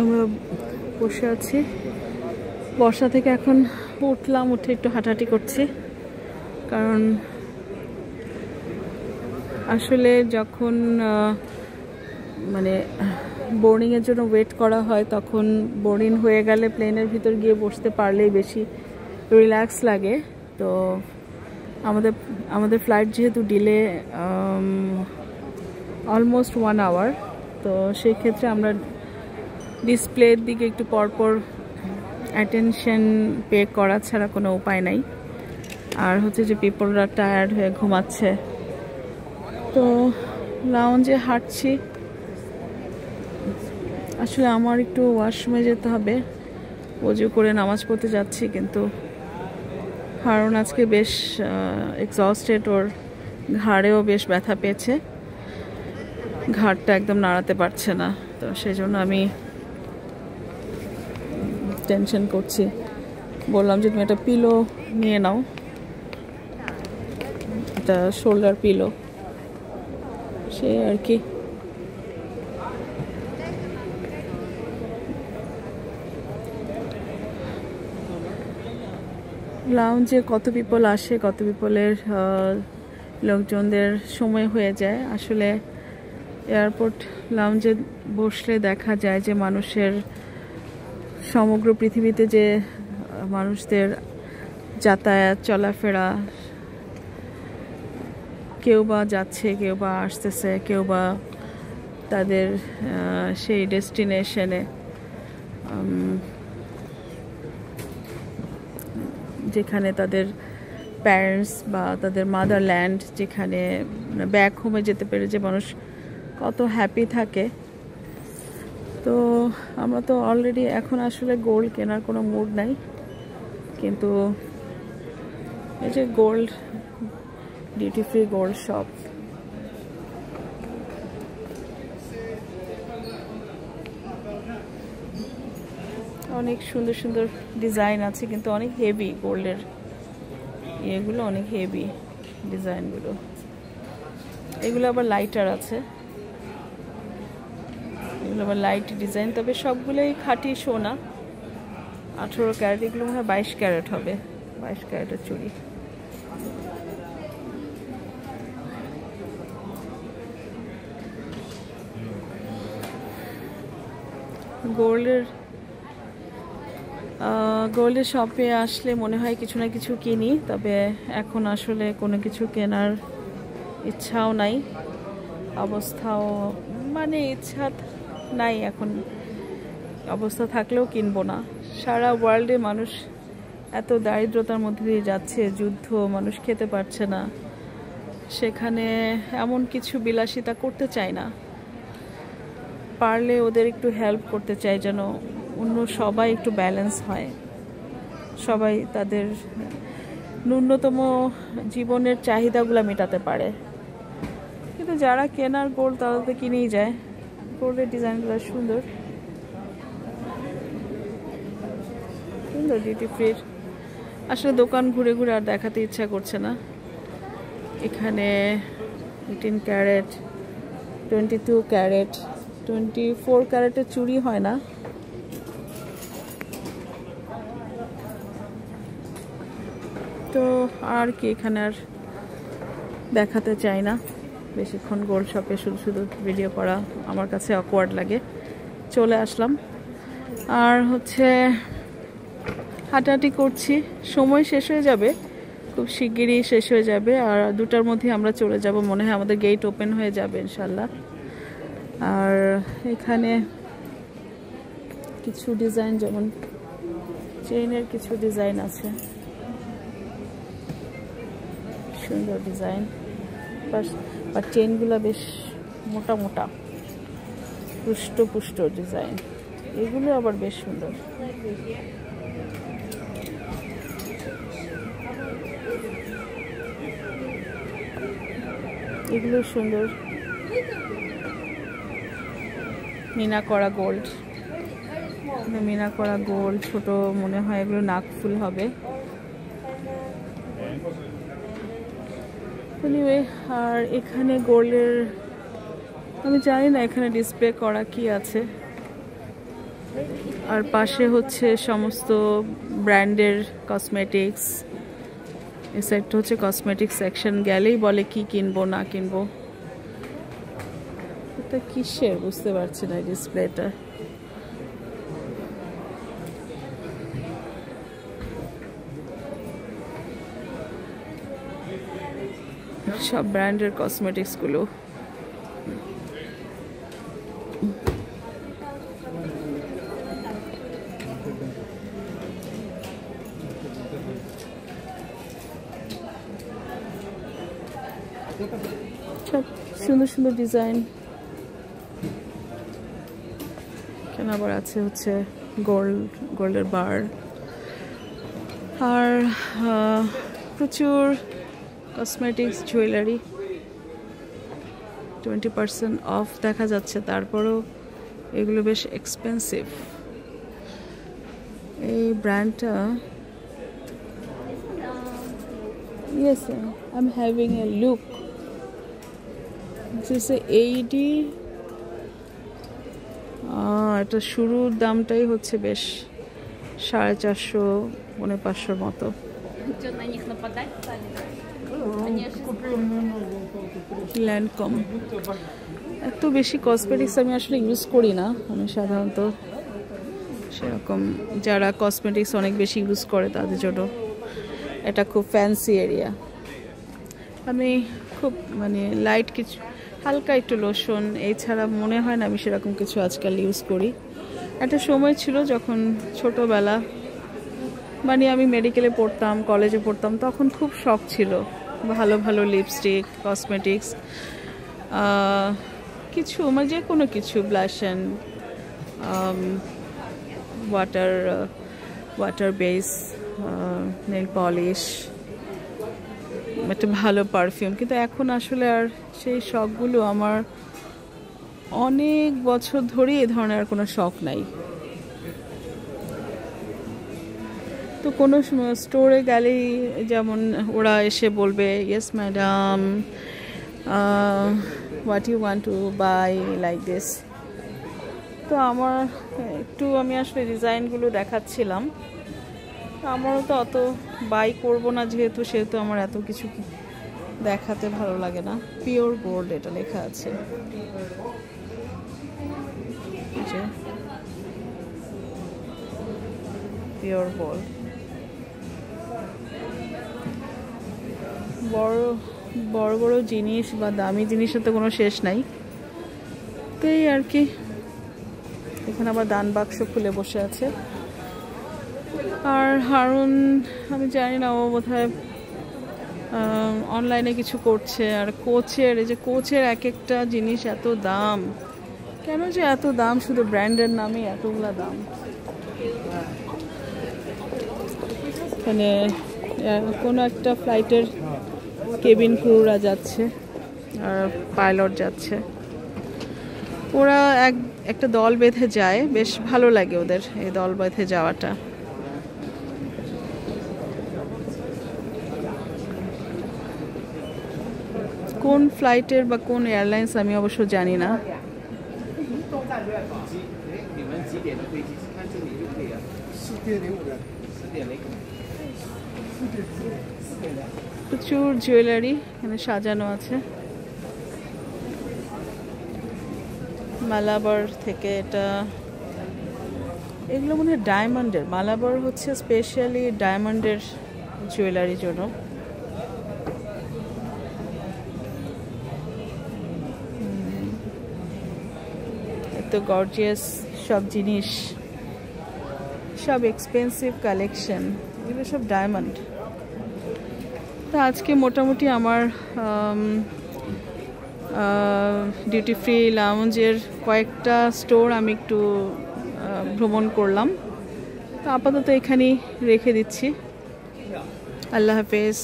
আমরা বসে আছি, বর্ষা থেকে এখন উঠলাম, উঠে একটু হাঁটাহাঁটি করছি। কারণ আসলে যখন মানে বোর্ডিংয়ের জন্য ওয়েট করা হয়, তখন বোরিং হয়ে গেলে প্লেনের ভিতর গিয়ে বসতে পারলেই বেশি রিল্যাক্স লাগে। তো আমাদের ফ্লাইট যেহেতু ডিলে অলমোস্ট 1 আওয়ার, তো সেই ক্ষেত্রে আমরা ডিসপ্লের দিকে একটু পরপর অ্যাটেনশন পে করা ছাড়া কোনো উপায় নাই। আর হচ্ছে যে পিপলরা টায়ার্ড হয়ে ঘুমাচ্ছে, তো লাউঞ্জে হাঁটছি। আসলে আমার একটু ওয়াশরুমে যেতে হবে, ওযু করে নামাজ পড়তে যাচ্ছি, কিন্তু হারুন আজকে বেশ এক্সস্টেড, ওর ঘাড়েও বেশ ব্যথা পেয়েছে, ঘাড়টা একদম নাড়াতে পারছে না। তো সেই জন্য আমি টেনশন করছি। বললাম যে তুমি একটা পিলো নিয়ে নাও, একটা শোল্ডার পিলো, সে আর কি। লাউঞ্জে কত পিপল আসে, কত পিপলের লোকজনদের সময় হয়ে যায়। আসলে এয়ারপোর্ট লাউঞ্জে বসলে দেখা যায় যে মানুষের সমগ্র পৃথিবীতে যে মানুষদের যাতায়াত চলাফেরা, কেউ বা যাচ্ছে, কেউ বা আসতেছে, কেউ বা তাদের সেই ডেস্টিনেশনে যেখানে তাদের প্যারেন্টস বা তাদের মাদারল্যান্ড, যেখানে ব্যাক হোমে যেতে পেরে যে মানুষ কত হ্যাপি থাকে। তো আমরা তো অলরেডি এখন আসলে গোল্ড কেনার কোনো মুড নাই, কিন্তু এই যে gold duty free gold shop, অনেক সুন্দর সুন্দর ডিজাইন আছে, কিন্তু অনেক হেভি গোল্ডের এগুলো, অনেক হেভি ডিজাইনগুলো। এগুলো আবার লাইটার আছে, এগুলো আবার লাইট ডিজাইন, তবে সবগুলোই খাঁটি সোনা, 18 ক্যারেট। এগুলো মনে হয় 22 ক্যারেট হবে, 22 ক্যারেটের চুড়ি। গোল্ডের শপে আসলে মনে হয় কিছু না কিছু কিনি, তবে এখন আসলে কোনো কিছু কেনার ইচ্ছাও নাই, অবস্থাও মানে ইচ্ছা নাই এখন। অবস্থা থাকলেও কিনবো না। সারা ওয়ার্ল্ডে মানুষ এত দারিদ্রতার মধ্যে দিয়ে যাচ্ছে, যুদ্ধ, মানুষ খেতে পারছে না, সেখানে এমন কিছু বিলাসিতা করতে চায় না। পারলে ওদের একটু হেল্প করতে চাই, যেন অন্য সবাই একটু ব্যালেন্স হয়, সবাই তাদের ন্যূনতম জীবনের চাহিদাগুলো মেটাতে পারে। কিন্তু যারা কেনার গোল্ড, তারা তো কিনেই যায়। গোল্ডের ডিজাইনগুলো সুন্দর সুন্দর, ডিউটি ফ্রির। আসলে দোকান ঘুরে ঘুরে আর দেখাতে ইচ্ছা করছে না। এখানে 18 ক্যারেট, 22 ক্যারেট, 24 ক্যারেটের চুড়ি হয় না। তো আর কি, এখানে আর দেখাতে চাই না বেশিক্ষণ। গোল্ড শপে শুধু শুধু ভিডিও করা আমার কাছে অকওয়ার্ড লাগে, চলে আসলাম। আর হচ্ছে হাঁটাহাঁটি করছি, সময় শেষ হয়ে যাবে, খুব শিগগিরই শেষ হয়ে যাবে। আর 2টার মধ্যে আমরা চলে যাব, মনে হয় আমাদের গেট ওপেন হয়ে যাবে ইনশাল্লাহ। আর এখানে কিছু ডিজাইন, যেমন চেইনের কিছু ডিজাইন আছে, সুন্দর ডিজাইন, আর চেইনগুলো বেশ মোটা মোটা, পুষ্ট পুষ্ট ডিজাইন, এগুলো আবার বেশ সুন্দর। এগুলো সুন্দর, মিনা করা গোল্ড, মিনা করা গোল্ড, ছোট মনে হয় এগুলো নাকফুল হবে। এনিওয়ে, আর এখানে গোল্ডের আমি জানি না এখানে ডিসপ্লে করা কি আছে, আর পাশে হচ্ছে সমস্ত ব্র্যান্ডের কসমেটিক্স। এই সাইডটা হচ্ছে কসমেটিক্স সেকশন, গেলেই বলে কি কিনবো না কিনবো। এটা কিসের বুঝতে পারছি না ডিসপ্লেটা। সব ব্র্যান্ডের কসমেটিক্স গুলো। সব সুন্দর সুন্দর ডিজাইন। কেন আবার আছে হচ্ছে গোল্ডের বার, আর প্রচুর কসমেটিক্স, জুয়েলারি। 20% অফ দেখা যাচ্ছে, তারপরও এগুলো বেশ এক্সপেন্সিভ। এই ব্র্যান্ডটা, yes I'm having a look. This is AD। এটা শুরুর দামটাই হচ্ছে বেশ 450-500 মতো। ল্যান্ডকম। এত বেশি কসমেটিক্স আমি আসলে ইউজ করি না। আমি সাধারণত সেরকম যারা কসমেটিক্স অনেক বেশি ইউজ করে তাদের জন্য এটা খুব ফ্যান্সি এরিয়া। আমি খুব মানে লাইট কিছু, হালকা একটু লোশন, এছাড়া মনে হয় না আমি সেরকম কিছু আজকাল ইউজ করি। একটা সময় ছিল যখন ছোটোবেলা, মানে আমি মেডিকেলে পড়তাম, কলেজে পড়তাম, তখন খুব শখ ছিল ভালো ভালো লিপস্টিক, কসমেটিক্স, কিছু মানে যে কোনো কিছু, blush and water base, nail polish, একটা ভালো পারফিউম। কিন্তু এখন আসলে আর সেই শখগুলো আমার অনেক বছর ধরে এ ধরনের আর কোনো শখ নাই। তো কোনো স্টোরে গেলেই যেমন ওরা এসে বলবে yes madam, what you want to buy like this. তো আমার একটু, আমি আসলে ডিজাইনগুলো দেখাচ্ছিলাম, আমারও তো অত বাই করব না সেহেতু আমার এত কিছু দেখাতে ভালো লাগে না। পিওর গোল্ড এটা লেখা আছে, পিওর গোল্ড। বড় বড় জিনিস বা দামি জিনিসের তো কোনো শেষ নাই। তো এই আর কি। এখানে আবার দান বাক্স খুলে বসে আছে। আর হারুন, আমি জানি না, ও বোধহয় অনলাইনে কিছু করছে। আর কোচের, এই যে কোচের এক একটা জিনিস এত দাম, কেন যে এত দাম? শুধু ব্র্যান্ডের নামে এতগুলা দাম। মানে কোনো একটা ফ্লাইটের কেবিন ক্রুরা যাচ্ছে আর পাইলট যাচ্ছে, ওরা একটা দল বেঁধে যায়, বেশ ভালো লাগে ওদের এই দল বেঁধে যাওয়াটা। কোন ফ্লাইটের বা কোন এয়ারলাইন্স আমি অবশ্য জানি না। প্রচুর জুয়েলারি এখানে সাজানো আছে। মালাবার থেকে এটা, এগুলো মনে হয় ডায়মন্ডের। মালাবার হচ্ছে স্পেশালি ডায়মন্ডের জুয়েলারির জন্য। এত গর্জিয়াস সব জিনিস, সব এক্সপেন্সিভ কালেকশন, এগুলো সব ডায়মন্ড। তো আজকে মোটামুটি আমার ডিউটি ফ্রি লাউঞ্জের কয়েকটা স্টোর আমি একটু ভ্রমণ করলাম। তো আপাতত এখানেই রেখে দিচ্ছি। আল্লাহ হাফেজ।